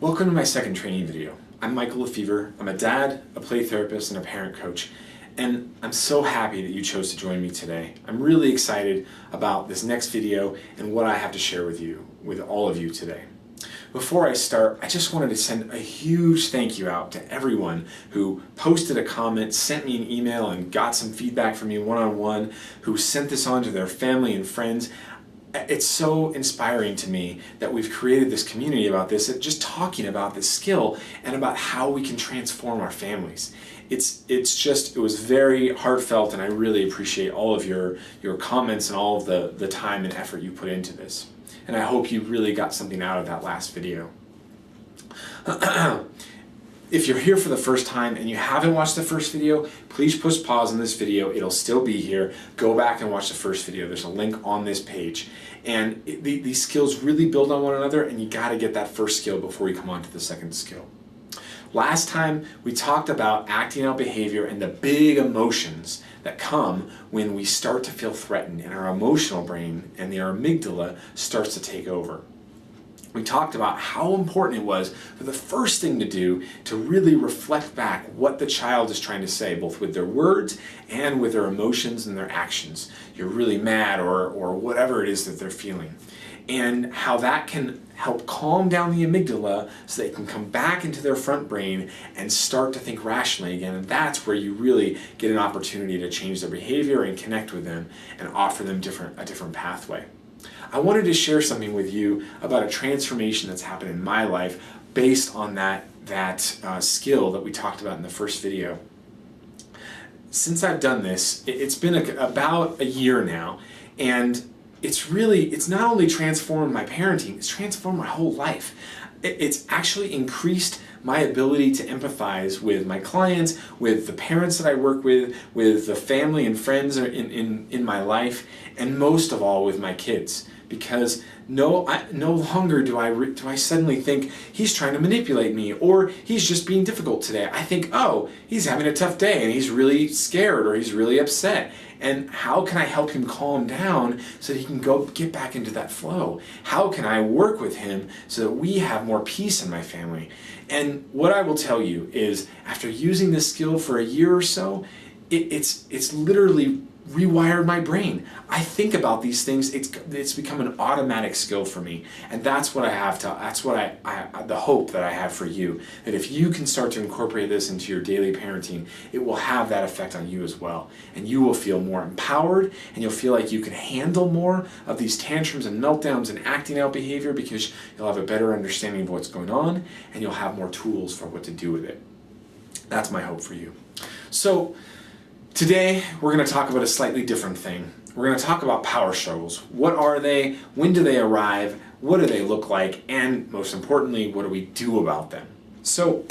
Welcome to my second training video. I'm Michael Lefevre. I'm a dad, a play therapist, and a parent coach. And I'm so happy that you chose to join me today. I'm really excited about this next video and what I have to share with you, with all of you today. Before I start, I just wanted to send a huge thank you out to everyone who posted a comment, sent me an email, and got some feedback from me one-on-one, who sent this on to their family and friends. It's so inspiring to me that we've created this community about this, just talking about this skill and about how we can transform our families. It was very heartfelt, and I really appreciate all of your comments and all of the time and effort you put into this. And I hope you really got something out of that last video. If you're here for the first time and you haven't watched the first video, please push pause on this video. It'll still be here. Go back and watch the first video. There's a link on this page. And these skills really build on one another, and you gotta get that first skill before you come on to the second skill. Last time we talked about acting out behavior and the big emotions that come when we start to feel threatened and our emotional brain and our amygdala starts to take over. We talked about how important it was for the first thing to do to really reflect back what the child is trying to say, both with their words and with their emotions and their actions. You're really mad or whatever it is that they're feeling. And how that can help calm down the amygdala so they can come back into their front brain and start to think rationally again. And that's where you really get an opportunity to change their behavior and connect with them and offer them a different pathway. I wanted to share something with you about a transformation that's happened in my life based on that skill that we talked about in the first video. Since I've done this, it's been about a year now, and it's not only transformed my parenting, it's transformed my whole life. It's actually increased my ability to empathize with my clients, with the parents that I work with the family and friends in my life, and most of all with my kids. Because no longer do I suddenly think he's trying to manipulate me, or he's just being difficult today. I think, oh, he's having a tough day and he's really scared or he's really upset. And how can I help him calm down so that he can get back into that flow? How can I work with him so that we have more peace in my family? And what I will tell you is, after using this skill for a year or so, it's literally rewired my brain. I think about these things. It's become an automatic skill for me, and that's what I have to. That's what the hope that I have for you. That if you can start to incorporate this into your daily parenting, it will have that effect on you as well, and you will feel more empowered, and you'll feel like you can handle more of these tantrums and meltdowns and acting out behavior because you'll have a better understanding of what's going on, and you'll have more tools for what to do with it. That's my hope for you. So today, we're going to talk about a slightly different thing. We're going to talk about power struggles. What are they? When do they arrive? What do they look like? And most importantly, what do we do about them? So,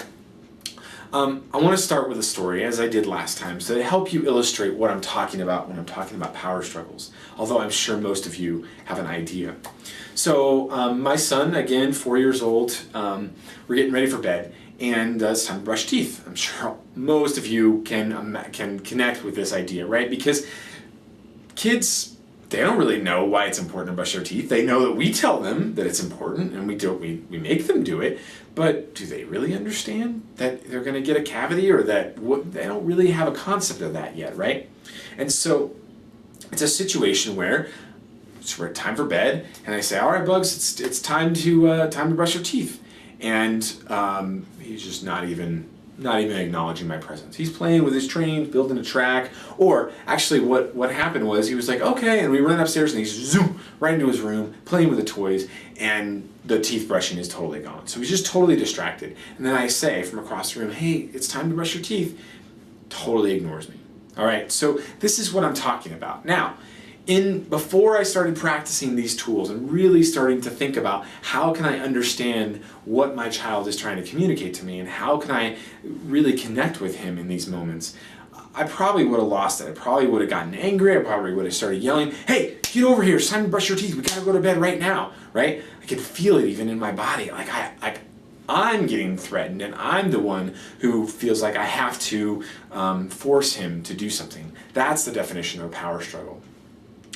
I want to start with a story, as I did last time, so to help you illustrate what I'm talking about when I'm talking about power struggles, although I'm sure most of you have an idea. So, my son, again, 4 years old, we're getting ready for bed. And it's time to brush teeth. I'm sure most of you can connect with this idea, right? Because kids, they don't really know why it's important to brush their teeth. They know that we tell them that it's important, and we make them do it. But do they really understand that they're going to get a cavity, or that they don't really have a concept of that yet, right? And so it's a situation where it's time for bed, and I say, "All right, Bugs, it's time to brush your teeth." And he's just not even acknowledging my presence. He's playing with his train, building a track. Or actually what happened was he was like, okay, and we ran upstairs and he's zoom right into his room, playing with the toys, and the teeth brushing is totally gone. So he's just totally distracted. And then I say from across the room, hey, it's time to brush your teeth. Totally ignores me. All right, so this is what I'm talking about. Now, before I started practicing these tools and really starting to think about how can I understand what my child is trying to communicate to me and how can I really connect with him in these moments, I probably would have lost it. I probably would have gotten angry. I probably would have started yelling, hey, get over here, it's time to brush your teeth. We gotta go to bed right now, right? I could feel it even in my body. Like I'm getting threatened, and I'm the one who feels like I have to force him to do something. That's the definition of a power struggle.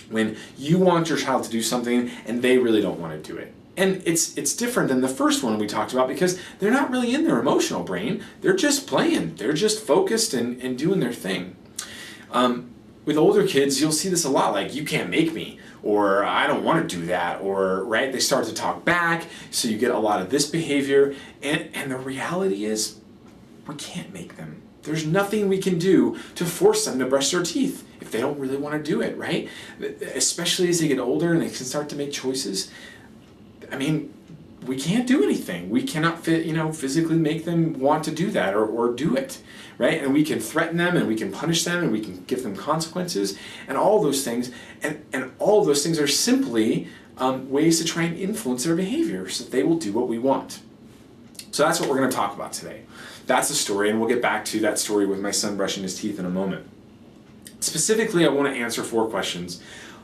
When you want your child to do something and they really don't want to do it. And it's different than the first one we talked about because they're not really in their emotional brain. They're just playing. They're just focused and doing their thing. With older kids, you'll see this a lot, like, you can't make me, or I don't want to do that, or, right, they start to talk back, so you get a lot of this behavior, and the reality is, we can't make them. There's nothing we can do to force them to brush their teeth if they don't really want to do it, right? Especially as they get older and they can start to make choices. I mean, we can't do anything. We cannot physically make them want to do that or do it, right? And we can threaten them and we can punish them and we can give them consequences and all those things. And all of those things are simply ways to try and influence their behavior so that they will do what we want. So that's what we're going to talk about today. That's the story, and we'll get back to that story with my son brushing his teeth in a moment. Specifically, I want to answer 4 questions.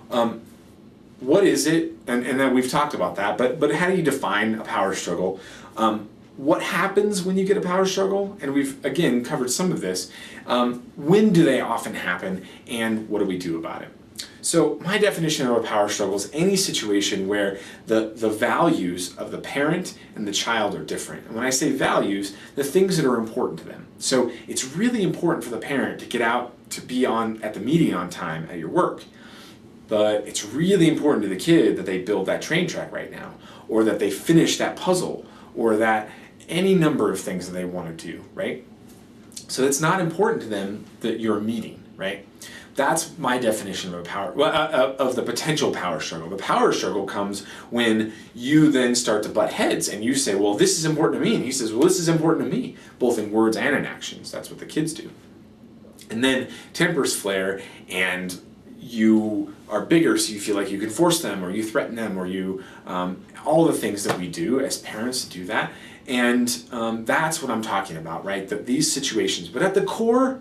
What is it? And then we've talked about that, but how do you define a power struggle? What happens when you get a power struggle? And we've, again, covered some of this. When do they often happen, and what do we do about it? So my definition of a power struggle is any situation where the values of the parent and the child are different. And when I say values, the things that are important to them. So it's really important for the parent to get out to be at the meeting on time at your work. But it's really important to the kid that they build that train track right now, or that they finish that puzzle, or that any number of things that they want to do, right? So it's not important to them that you're meeting, right? That's my definition of of the potential power struggle. The power struggle comes when you then start to butt heads and you say, well, this is important to me. And he says, well, this is important to me, both in words and in actions. That's what the kids do. And then tempers flare and you are bigger, so you feel like you can force them, or you threaten them, or you, all the things that we do as parents to do that. And that's what I'm talking about, right? These situations. But at the core,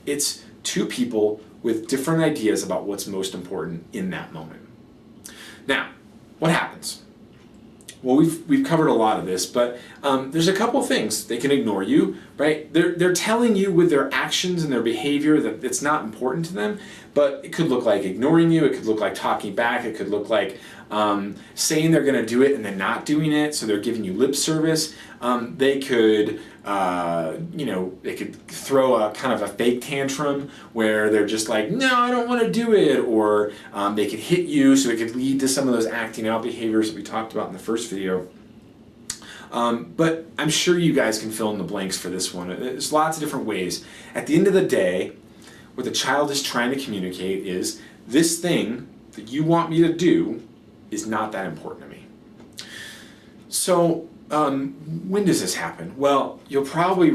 it's 2 people with different ideas about what's most important in that moment. Now, what happens? Well, we've covered a lot of this, but there's a couple of things. They can ignore you, right? They're telling you with their actions and their behavior that it's not important to them, but it could look like ignoring you, it could look like talking back, it could look like saying they're gonna do it and then not doing it, so they're giving you lip service. They could, they could throw a kind of a fake tantrum where they're just like, no, I don't want to do it, or they could hit you, so it could lead to some of those acting out behaviors that we talked about in the first video. But I'm sure you guys can fill in the blanks for this one. There's lots of different ways. At the end of the day, what the child is trying to communicate is, this thing that you want me to do is not that important to me. So when does this happen? Well, you'll probably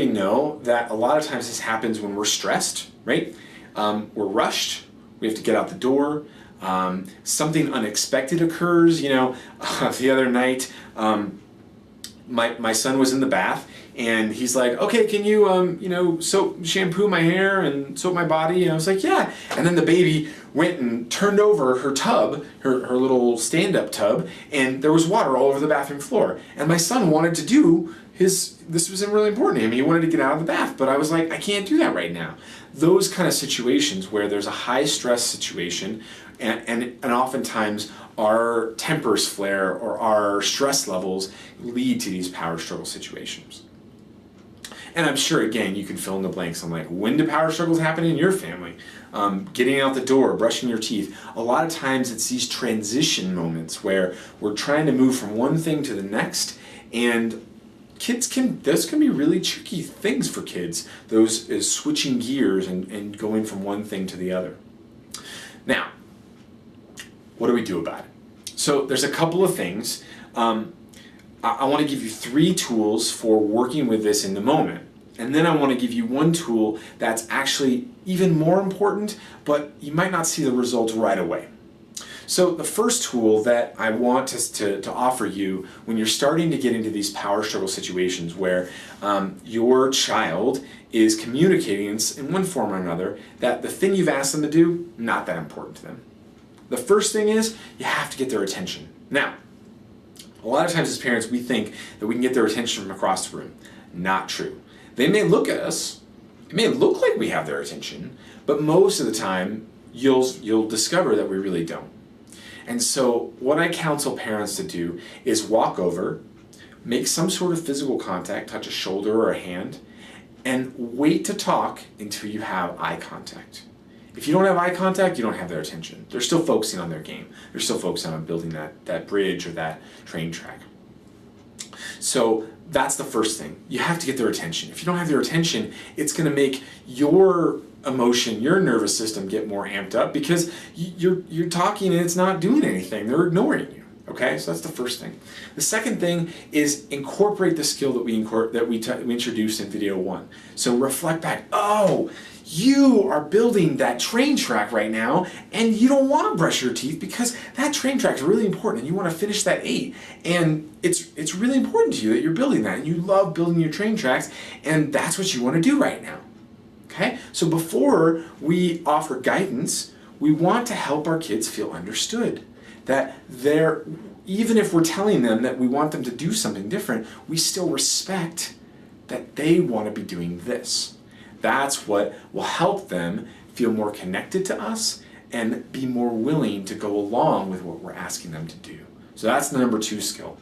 know that a lot of times this happens when we're stressed, right? We're rushed. We have to get out the door. Something unexpected occurs. The other night, my son was in the bath, and he's like, okay, can you, shampoo my hair and soap my body? And I was like, yeah. And then the baby went and turned over her tub, her little stand-up tub, and there was water all over the bathroom floor. And my son wanted to do this was really important to him. He wanted to get out of the bath, but I was like, I can't do that right now. Those kind of situations where there's a high stress situation, and oftentimes our tempers flare or our stress levels lead to these power struggle situations. And I'm sure, again, you can fill in the blanks on like, when do power struggles happen in your family? Getting out the door, brushing your teeth. A lot of times it's these transition moments where we're trying to move from one thing to the next, and those can be really tricky things for kids. Those is switching gears and going from one thing to the other. Now, what do we do about it? So there's a couple of things. I want to give you 3 tools for working with this in the moment. And then I want to give you one tool that's actually even more important, but you might not see the results right away. So the first tool that I want to offer you when you're starting to get into these power struggle situations where your child is communicating in one form or another that the thing you've asked them to do, not that important to them. The first thing is you have to get their attention. Now, a lot of times as parents we think that we can get their attention from across the room. Not true. They may look at us, it may look like we have their attention, but most of the time you'll discover that we really don't. And so what I counsel parents to do is walk over, make some sort of physical contact, touch a shoulder or a hand, and wait to talk until you have eye contact. If you don't have eye contact, you don't have their attention. They're still focusing on their game. They're still focusing on building that bridge or that train track. So that's the first thing. You have to get their attention. If you don't have their attention, it's going to make your emotion, your nervous system get more amped up because you're talking and it's not doing anything. They're ignoring you. Okay, so that's the first thing. The second thing is incorporate the skill that we introduced in video 1. So reflect back. Oh, you are building that train track right now, and you don't want to brush your teeth because that train track is really important, and you want to finish that 8. And it's really important to you that you're building that, and you love building your train tracks, and that's what you want to do right now. Okay, so before we offer guidance, we want to help our kids feel understood. That even if we're telling them that we want them to do something different, we still respect that they want to be doing this. That's what will help them feel more connected to us and be more willing to go along with what we're asking them to do. So that's the number 2 skill.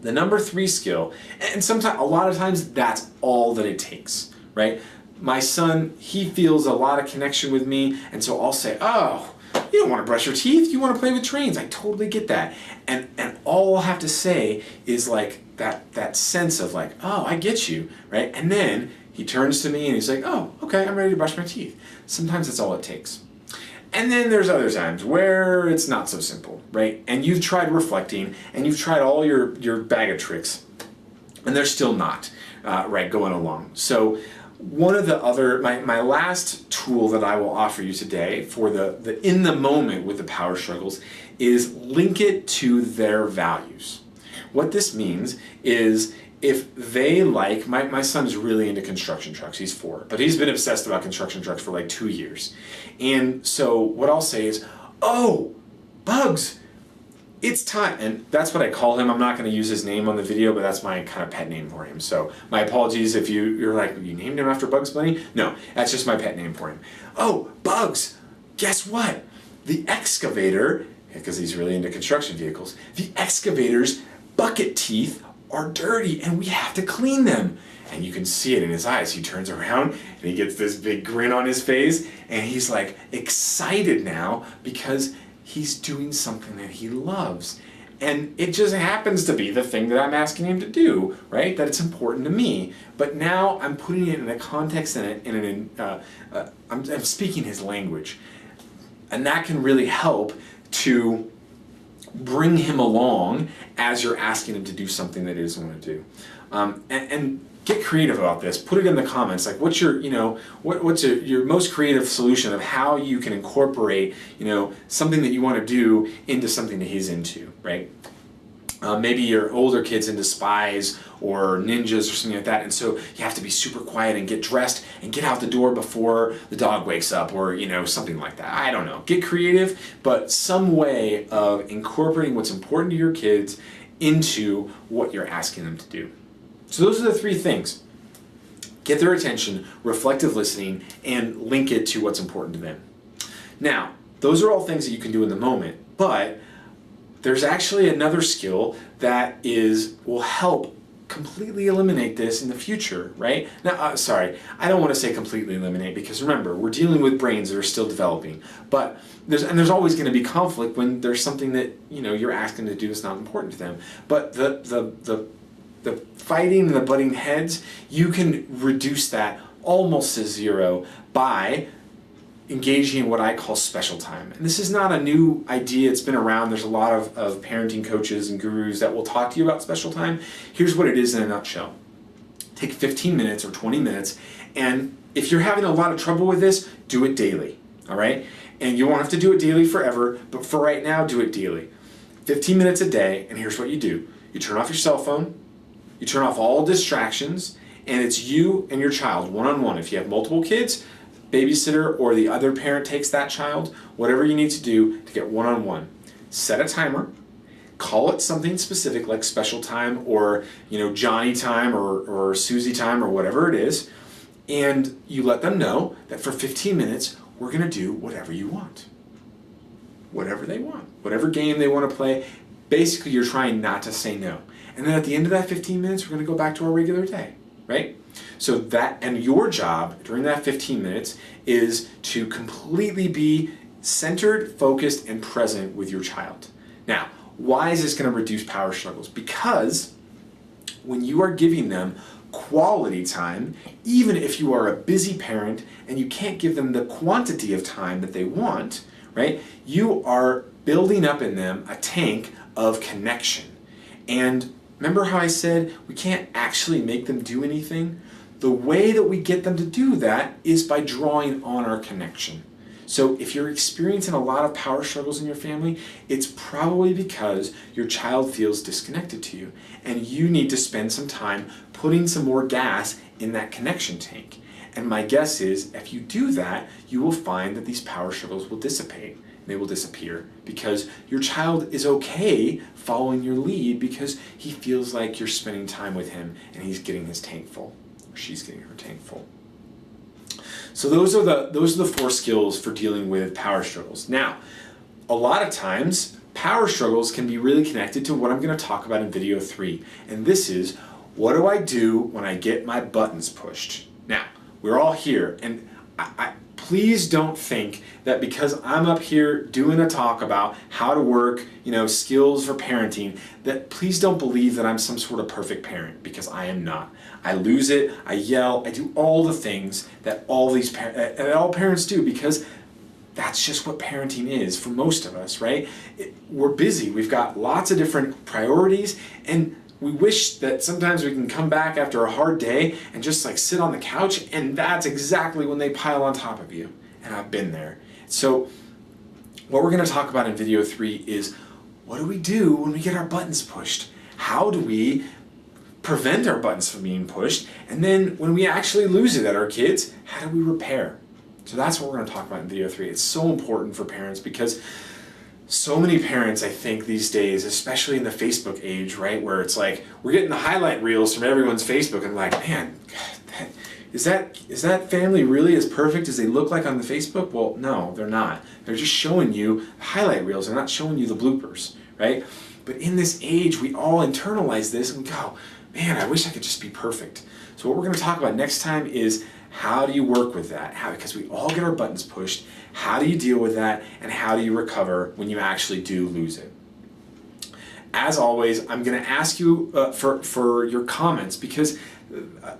The number 3 skill, and sometimes, a lot of times, that's all that it takes, right? My son, he feels a lot of connection with me, and so I'll say, oh, you don't want to brush your teeth, you want to play with trains. I totally get that. And all I'll have to say is like that sense of like, oh, I get you, right? And then he turns to me and he's like, oh, okay, I'm ready to brush my teeth. Sometimes that's all it takes. And then there's other times where it's not so simple, right? And you've tried reflecting and you've tried all your bag of tricks and they're still not right going along. So one of the other, my last tool that I will offer you today for the in the moment with the power struggles is link it to their values. What this means is if they like, my son's really into construction trucks, he's 4, but he's been obsessed about construction trucks for like 2 years. And so what I'll say is, oh, Bugs, it's time, and that's what I call him. I'm not going to use his name on the video, but that's my kind of pet name for him. So my apologies if you're like, you named him after Bugs Bunny? No, that's just my pet name for him. Oh, Bugs, guess what? The excavator, because he's really into construction vehicles, the excavator's bucket teeth are dirty and we have to clean them. And you can see it in his eyes. He turns around and he gets this big grin on his face and he's like excited now because he's doing something that he loves. And it just happens to be the thing that I'm asking him to do, right? That it's important to me. But now I'm putting it in a context and I'm speaking his language. And that can really help to bring him along as you're asking him to do something that he doesn't want to do. And get creative about this. Put it in the comments. Like, what's your, your most creative solution of how you can incorporate, something that you want to do into something that he's into, right? Maybe your older kid's into spies or ninjas or something like that, and so you have to be super quiet and get dressed and get out the door before the dog wakes up or, something like that. I don't know. Get creative, but some way of incorporating what's important to your kids into what you're asking them to do. So those are the 3 things. Get their attention, reflective listening, and link it to what's important to them. Now, those are all things that you can do in the moment, but there's actually another skill that will help completely eliminate this in the future, right? Now, sorry, I don't want to say completely eliminate because remember, we're dealing with brains that are still developing. But there's always going to be conflict when there's something that you're asking to do is not important to them. But the fighting and the butting heads, you can reduce that almost to 0 by engaging in what I call special time. And this is not a new idea, it's been around. There's a lot of parenting coaches and gurus that will talk to you about special time. Here's what it is in a nutshell. Take 15 minutes or 20 minutes, and if you're having a lot of trouble with this, do it daily, all right? And you won't have to do it daily forever, but for right now, do it daily. 15 minutes a day, and here's what you do. You turn off your cell phone, you turn off all distractions, and it's you and your child, one-on-one. If you have multiple kids, babysitter or the other parent takes that child, whatever you need to do to get one-on-one. Set a timer, call it something specific like special time or Johnny time or Susie time or whatever it is, and you let them know that for 15 minutes we're going to do whatever you want. whatever they want, whatever game they want to play. Basically, you're trying not to say no. And then at the end of that 15 minutes, we're going to go back to our regular day, right? So that, and your job during that 15 minutes is to completely be centered, focused, and present with your child. Now, why is this going to reduce power struggles? Because when you are giving them quality time, even if you are a busy parent and you can't give them the quantity of time that they want, right? You are building up in them a tank of connection. And remember how I said we can't actually make them do anything? The way that we get them to do that is by drawing on our connection. So if you're experiencing a lot of power struggles in your family, it's probably because your child feels disconnected to you, and you need to spend some time putting some more gas in that connection tank. And my guess is if you do that, you will find that these power struggles will dissipate. They will disappear because your child is okay following your lead because he feels like you're spending time with him and he's getting his tank full, or she's getting her tank full. So those are the 4 skills for dealing with power struggles. Now, a lot of times power struggles can be really connected to what I'm going to talk about in video 3, and this is, what do I do when I get my buttons pushed? Now, we're all here, and please don't think that because I'm up here doing a talk about how to work, skills for parenting, that please don't believe that I'm some sort of perfect parent, because I am not. I lose it, I yell, I do all the things that all parents do, because that's just what parenting is for most of us, right? We're busy, we've got lots of different priorities, and we wish that sometimes we can come back after a hard day and just sit on the couch, and that's exactly when they pile on top of you. And I've been there. So what we're going to talk about in video 3 is, what do we do when we get our buttons pushed? How do we prevent our buttons from being pushed? And then when we actually lose it at our kids, how do we repair? So that's what we're going to talk about in video 3. It's so important for parents because so many parents, I think, these days, especially in the Facebook age, right, where it's like we're getting the highlight reels from everyone's Facebook, and man, is that family really as perfect as they look like on the Facebook? Well, no, they're not. They're just showing you highlight reels. They're not showing you the bloopers, right? But in this age, we all internalize this and we go, man, I wish I could just be perfect. So what we're going to talk about next time is, how do you work with that? Because we all get our buttons pushed. How do you deal with that? And how do you recover when you actually do lose it? As always, I'm going to ask you for your comments because,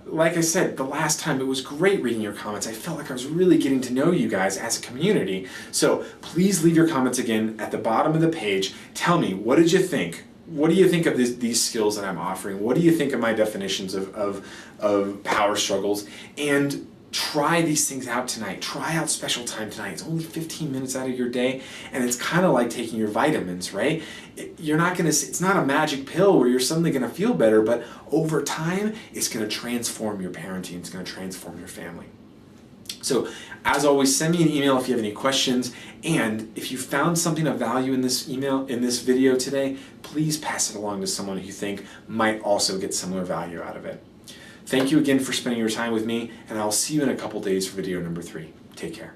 like I said, the last time it was great reading your comments. I felt like I was really getting to know you guys as a community. So please leave your comments again at the bottom of the page. Tell me, what did you think? What do you think of these skills that I'm offering? What do you think of my definitions of power struggles? And try these things out tonight. Try out special time tonight. It's only 15 minutes out of your day, and it's kind of like taking your vitamins, right? It's not a magic pill where you're suddenly going to feel better, but over time, it's going to transform your parenting. It's going to transform your family. So, as always, send me an email if you have any questions, and if you found something of value in this video today, please pass it along to someone who you think might also get similar value out of it. Thank you again for spending your time with me, and I'll see you in a couple days for video number 3. Take care.